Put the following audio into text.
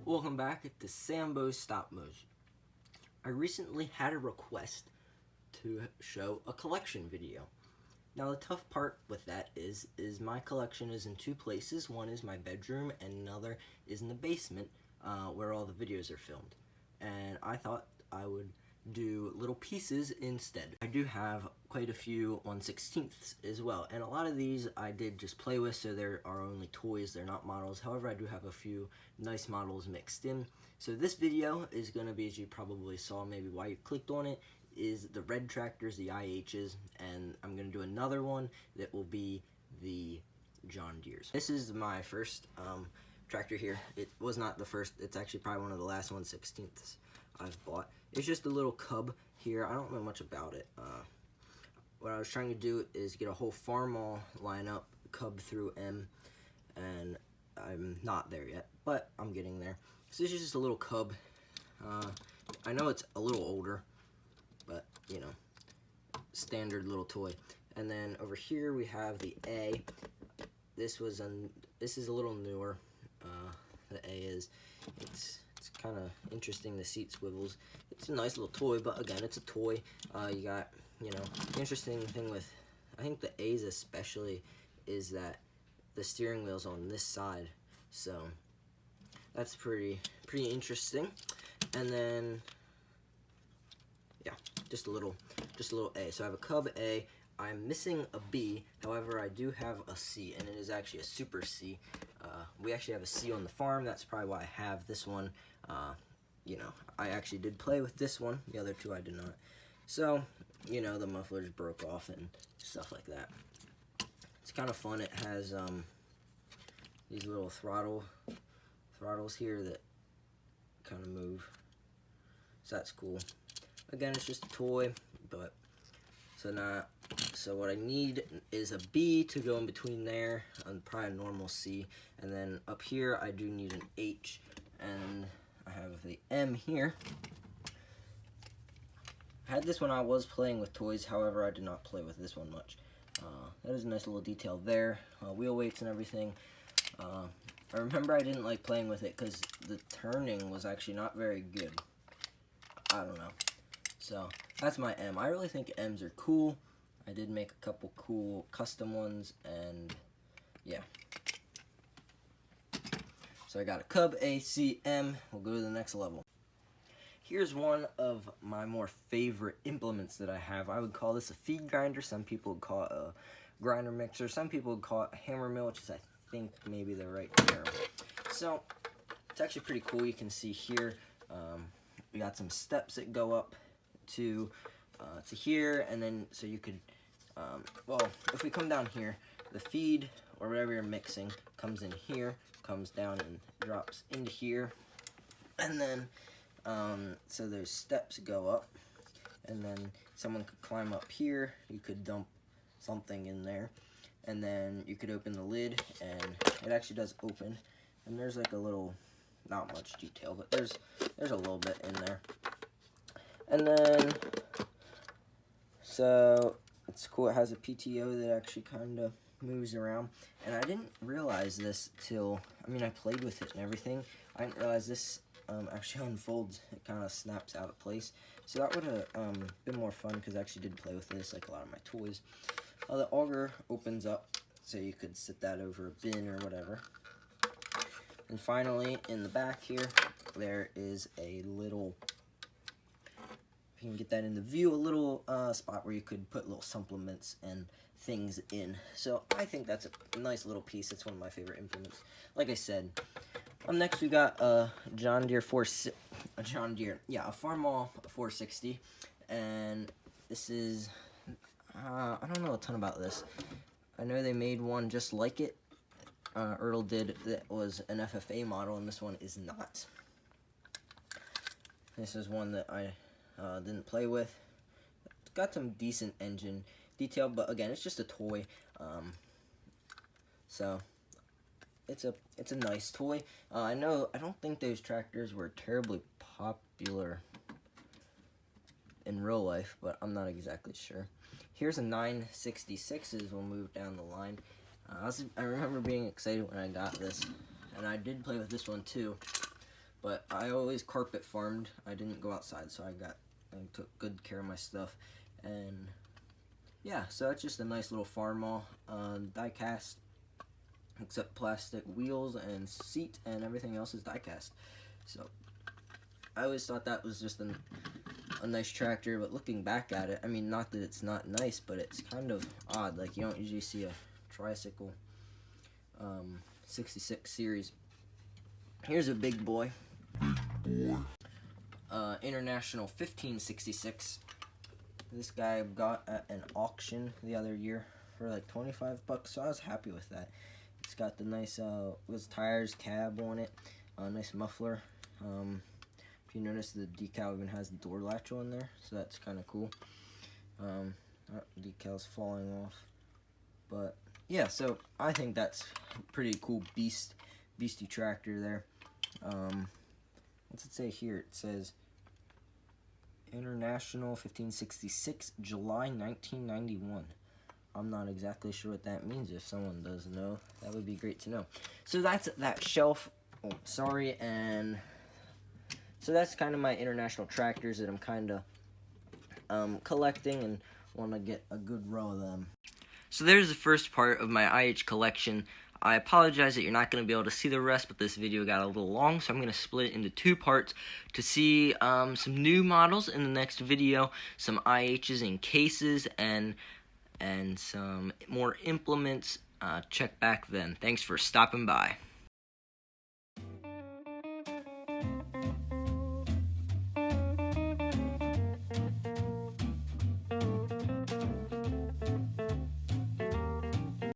Welcome back to Sambo's Stop Motion. I recently had a request to show a collection video. Now the tough part with that is my collection is in two places. One is my bedroom and another is in the basement where all the videos are filmed. And I thought I would do little pieces instead. I do have quite a few 1/16ths as well, and a lot of these I did just play with, so there are only toys, they're not models. However, I do have a few nice models mixed in. So this video is going to be, as you probably saw maybe why you clicked on it, is the red tractors, the IHs, and I'm going to do another one that will be the John Deeres. This is my first tractor here. It was not the first, it's actually probably one of the last 1/16ths I've bought. It's just a little cub here. I don't know much about it. What I was trying to do is get a whole Farmall lineup, cub through M, and I'm not there yet, but I'm getting there. So this is just a little cub. I know it's a little older, but you know, standard little toy. And then over here we have the A. This is a little newer. The A is, it's kind of interesting. The seat swivels. It's a nice little toy, but again, it's a toy. You got, you know, the interesting thing with, I think the A's especially, is that the steering wheel's on this side, so that's pretty interesting. And then, yeah, just a little A. So I have a cub A. I'm missing a B, however I do have a C, and it is actually a Super C. We actually have a C on the farm. That's probably why I have this one. You know, I actually did play with this one. The other two I did not. So, you know, the mufflers broke off and stuff like that. It's kind of fun. It has these little throttles here that kind of move. So that's cool. Again, it's just a toy, but so what I need is a B to go in between there, and probably a normal C, and then up here I do need an H, and I have the M here. I had this when I was playing with toys, however I did not play with this one much. That is a nice little detail there, wheel weights and everything. I remember I didn't like playing with it because the turning was actually not very good. I don't know. So that's my M. I really think M's are cool. I did make a couple cool custom ones, and yeah. So I got a cub, A, C, M. We'll go to the next level. Here's one of my more favorite implements that I have. I would call this a feed grinder. Some people would call it a grinder mixer. Some people would call it a hammer mill, which is, I think, maybe the right term. So it's actually pretty cool. You can see here we got some steps that go up to here, and then so you could well, if we come down here, the feed or whatever you're mixing comes in here, comes down and drops into here, and then so those steps go up, and then someone could climb up here. You could dump something in there, and then you could open the lid, and it actually does open, and there's like a little, not much detail, but there's a little bit in there. And then, so it's cool. It has a PTO that actually kind of moves around. And I didn't realize this till, I mean, I played with it and everything. I didn't realize this actually unfolds. It kind of snaps out of place. So that would have been more fun because I actually did play with this like a lot of my toys. The auger opens up, so you could sit that over a bin or whatever. And finally, in the back here, there is a little, if you can get that in the view, a little spot where you could put little supplements and things in. So I think that's a nice little piece. It's one of my favorite implements. Like I said, next we got a Farmall 460, and this is, I don't know a ton about this. I know they made one just like it. Ertl did, that was an FFA model, and this one is not. This is one that I didn't play with. It's got some decent engine detail, but again, it's just a toy. So it's a nice toy. I don't think those tractors were terribly popular in real life, but I'm not exactly sure. Here's a 966s. We'll move down the line. I remember being excited when I got this, and I did play with this one too, But I always carpet farmed. I didn't go outside, so I took good care of my stuff. And yeah, so that's just a nice little Farmall die cast, except plastic wheels and seat, and everything else is die cast. So I always thought that was just a nice tractor, but looking back at it, I mean, not that it's not nice, but it's kind of odd. Like, you don't usually see a tricycle 66 series. Here's a big boy. International 1566. This guy got at an auction the other year for like 25 bucks, so I was happy with that. It's got the nice with tires, cab on it, nice muffler. If you notice, the decal even has the door latch on there, so that's kind of cool. Decal's falling off, but yeah, so I think that's a pretty cool beastie tractor there. What's it say here? It says International 1566, July 1991. I'm not exactly sure what that means. If someone does know, that would be great to know. So that's that shelf. Oh, sorry, and so that's kind of my international tractors that I'm kind of collecting and want to get a good row of them. So there's the first part of my IH collection. I apologize that you're not going to be able to see the rest, but this video got a little long, so I'm going to split it into two parts to see some new models in the next video, some IHs and cases, and some more implements. Check back then. Thanks for stopping by.